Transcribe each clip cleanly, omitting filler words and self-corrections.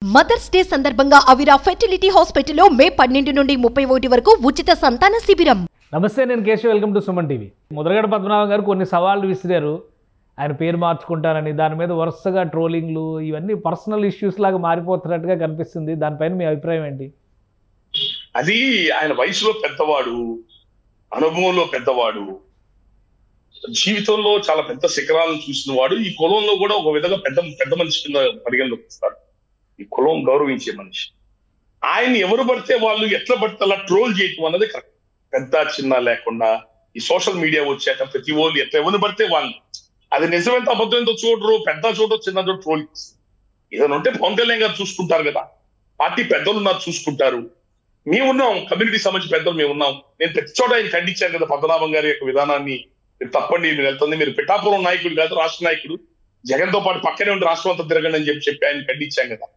Mothers day సందర్భంగా అవిరా fertility హాస్పిటల్లో మే 12 నుండి 31 వరకు ఉచిత సంతాన శిబిరం. నమస్తే, నేను Keshav. Welcome to Suman TV. Mudragada Padmanabham గారు కొన్ని సవాళ్లు విసిరారు. ఆయన పేరు మార్చుకుంటారని, దాని మీద వరుసగా ట్రోలింగ్లు, ఇవన్నీ పర్సనల్ ఇష్యూస్ లాగా మారిపోతున్నట్టుగా కనిపిస్తుంది. దానిపైన మీ అభిప్రాయం ఏంటి? అది ఆయన వయసులో పెద్దవాడు, అనుభవంలో పెద్దవాడు, జీవితంలో చాలా పెద్ద శిఖరాలను చూసిన వాడు. ఈ కులంలో కూడా ఒక విధంగా పెద్ద మనిషి కింద పరిగణలోకి వస్తాడు. ఈ కులం గౌరవించే మనిషి. ఆయన ఎవరు పడితే వాళ్ళు ఎట్లా పడితే అలా ట్రోల్ చేయటం అన్నది కరెక్ట్. పెద్ద చిన్న లేకుండా ఈ సోషల్ మీడియా వచ్చాక ప్రతి వాళ్ళు ఎట్లా ఎవరు పడితే వాళ్ళు, అది నిజమెంత అబద్ధం ఎంతో చూడరు, పెద్ద చూడరు, చిన్న చూడ ట్రోల్ ఏదైనా ఉంటే పవన్ కళ్యాణ్ గారు చూసుకుంటారు కదా, పార్టీ పెద్దలు ఉన్నారు చూసుకుంటారు. మేము ఉన్నాం, కమ్యూనిటీ సంబంధించి పెద్దలు మేము ఉన్నాం. నేను ప్రతి చోట ఆయన ఖండించాను కదా, పద్మనాభం గారి యొక్క విధానాన్ని. మీరు తప్పండి, మీరు వెళ్తుంది, మీరు పిఠాపురం నాయకుడు కాదు, రాష్ట్ర నాయకుడు, జగన్ తో పాటు పక్కనే ఉండి రాష్ట్రం అంతా తిరగండి అని చెప్పి ఆయన ఖండించాం కదా.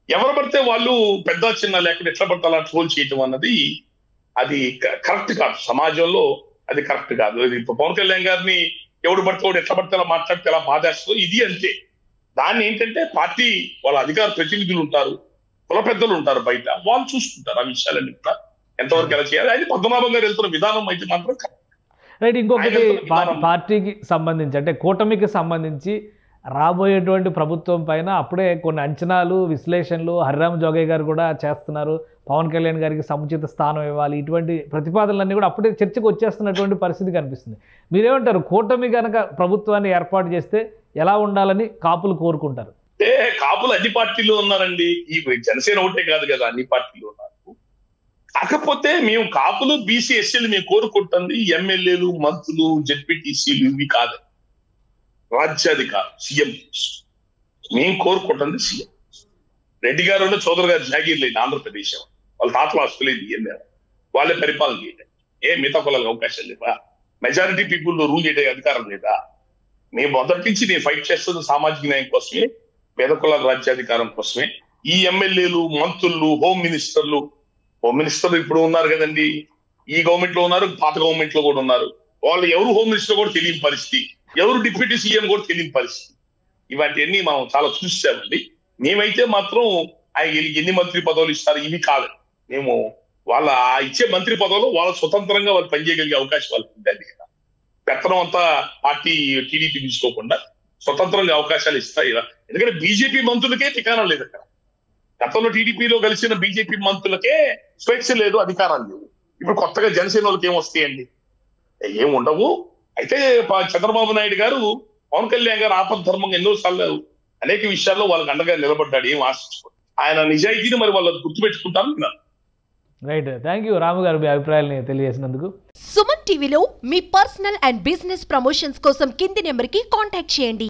ఎవరు పడితే వాళ్ళు పెద్ద చిన్న లేకుండా ఎట్లా పడితే అలా ట్రోల్ చేయటం అన్నది అది కరెక్ట్ కాదు. సమాజంలో అది కరెక్ట్ కాదు. అది పవన్ కళ్యాణ్ గారిని ఎవడు పడితే వాడు ఎట్లా పడితే అలా మాట్లాడితే ఎలా బాధేస్తుందో ఇది అంతే. దాన్ని ఏంటంటే పార్టీ వాళ్ళ అధికార ప్రతినిధులు ఉంటారు, కుల పెద్దలు ఉంటారు, బయట వాళ్ళు చూసుకుంటారు ఆ విషయాలన్నీ కూడా ఎంతవరకు ఎలా చేయాలి. అది పద్మనాభం గారు వెళ్తున్న విధానం అయితే మాత్రం రైట్. ఇంకొకటి, పార్టీకి సంబంధించి అంటే కూటమికి సంబంధించి రాబోయేటువంటి ప్రభుత్వం పైన అప్పుడే కొన్ని అంచనాలు, విశ్లేషణలు హరిరామ జోగయ్య గారు కూడా చేస్తున్నారు. పవన్ కళ్యాణ్ గారికి సముచిత స్థానం ఇవ్వాలి, ఇటువంటి ప్రతిపాదనలన్నీ కూడా అప్పుడే చర్చకు వచ్చేస్తున్నటువంటి పరిస్థితి కనిపిస్తుంది. మీరేమంటారు? కూటమి కనుక ప్రభుత్వాన్ని ఏర్పాటు చేస్తే ఎలా ఉండాలని కాపులు కోరుకుంటారు? అంటే కాపులు అన్ని పార్టీలు ఉన్నారండి. ఈ జనసేన ఒకటే కాదు కదా, అన్ని పార్టీలు ఉన్నారు. కాకపోతే మేము కాపులు, బీసీ, ఎస్సీలు మేము కోరుకుంటుంది ఎమ్మెల్యేలు, మంత్రులు, జెడ్పీటీసీలు ఇవి కాదు, రాజ్యాధికారం, సీఎం. మేము కోరుకుంటుంది సీఎం. రెడ్డి గారు చౌదరి గారు జాగీర్ లేదు ఆంధ్రప్రదేశ్, వాళ్ళ తాతలు ఆస్తులేదు, వాళ్ళే పరిపాలన చేయటం. మిగతా కులాలకు అవకాశం లేదా? మెజారిటీ పీపుల్ రూల్ చేయడం అధికారం లేదా? మేము మొదటి నుంచి నేను ఫైట్ చేస్తుంది సామాజిక న్యాయం కోసమే, పేద కులాల రాజ్యాధికారం కోసమే. ఈ ఎమ్మెల్యేలు, మంత్రులు, హోమ్ మినిస్టర్లు ఇప్పుడు ఉన్నారు కదండి, ఈ గవర్నమెంట్ లో ఉన్నారు, పాత గవర్నమెంట్ లో కూడా ఉన్నారు. వాళ్ళు ఎవరు హోమ్ మినిస్టర్ కూడా తెలియని పరిస్థితి, ఎవరు డిప్యూటీ సీఎం కూడా తెలియని పరిస్థితి. ఇవన్నీ మనం చాలా చూసామండి. మేమైతే మాత్రం ఆయన ఎన్ని మంత్రి పదవులు ఇస్తారు ఇవి కాదు. మేము వాళ్ళ ఇచ్చే మంత్రి పదవులు వాళ్ళ స్వతంత్రంగా వాళ్ళు పనిచేయగలిగే అవకాశం వాళ్ళకి ఉండాలి కదా. పెత్తనం అంతా పార్టీ టీడీపీ తీసుకోకుండా స్వతంత్రంగా అవకాశాలు ఇస్తాయి కదా. ఎందుకంటే బీజేపీ మంత్రులకే ఠికానా లేదు అక్కడ. గతంలో టీడీపీలో కలిసిన బీజేపీ మంత్రులకే స్వేచ్ఛ లేదు, అధికారాలు లేవు. ఇప్పుడు కొత్తగా జనసేన వాళ్ళకి ఏం వస్తాయండి? ఏం ఉండవు. అయితే చంద్రబాబు నాయుడు గారు, పవన్ కళ్యాణ్ గారు ఆపద్ధర్మంగా ఎన్నోసార్లు అనేక విషయాల్లో వాళ్ళకి అండగా నిలబడ్డాడు. ఏం ఆశించుకోండి, ఆయన నిజాయితీని మరి వాళ్ళు గుర్తుపెట్టుకుంటారు. రైట్. థ్యాంక్ యూ రాము గారు, మీ అభిప్రాయాన్ని తెలియజేసినందుకు. సుమన్ టీవీలో మీ పర్సనల్ అండ్ బిజినెస్ ప్రమోషన్స్ కోసం కింది నెంబర్కి కాంటాక్ట్ చేయండి.